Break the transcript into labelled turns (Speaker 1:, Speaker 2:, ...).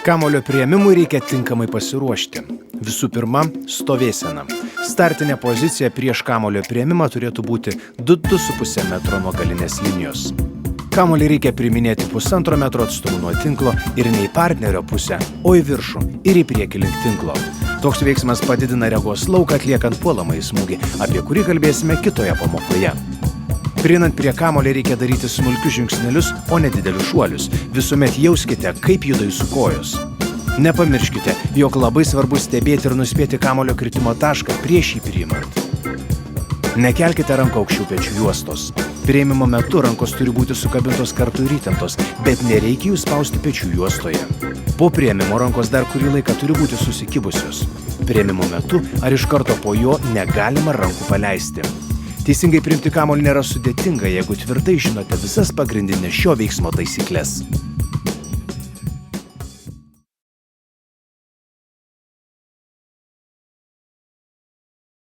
Speaker 1: Kamuolio priėmimui reikia tinkamai pasiruošti. Visų pirma, stovėsena. Startinė pozicija prieš kamuolio priėmimą turėtų būti 2–2,5 metro nuo galinės linijos. Kamuolį reikia priiminėti 1,5 metro atstumu nuo tinklo ir ne į partnerio pusę, o į viršų ir į priekį link tinklo. Toks veiksmas padidina regos lauką atliekant puolamąjį smūgį, apie kurį kalbėsime kitoje pamokoje. Prieinant prie kamuolio reikia daryti smulkius žingsnelius, o ne didelius šuolius. Visuomet jauskite, kaip juda jūsų kojos. Nepamirškite, jog labai svarbu stebėti ir nuspėti kamuolio kritimo tašką prieš jį priimant. Nekelkite rankų aukščiau pečių juostos. Priėmimo metu rankos turi būti sukabintos kartu ir įtemptos, bet nereikia jų spausti pečių juostoje. Po priėmimo rankos dar kurį laiką turi būti susikibusios. Priėmimo metu ar iš karto po jo negalima rankų paleisti. Teisingai priimti kamuolį nėra sudėtinga, jeigu tvirtai žinote visas pagrindinės šio veiksmo taisyklės.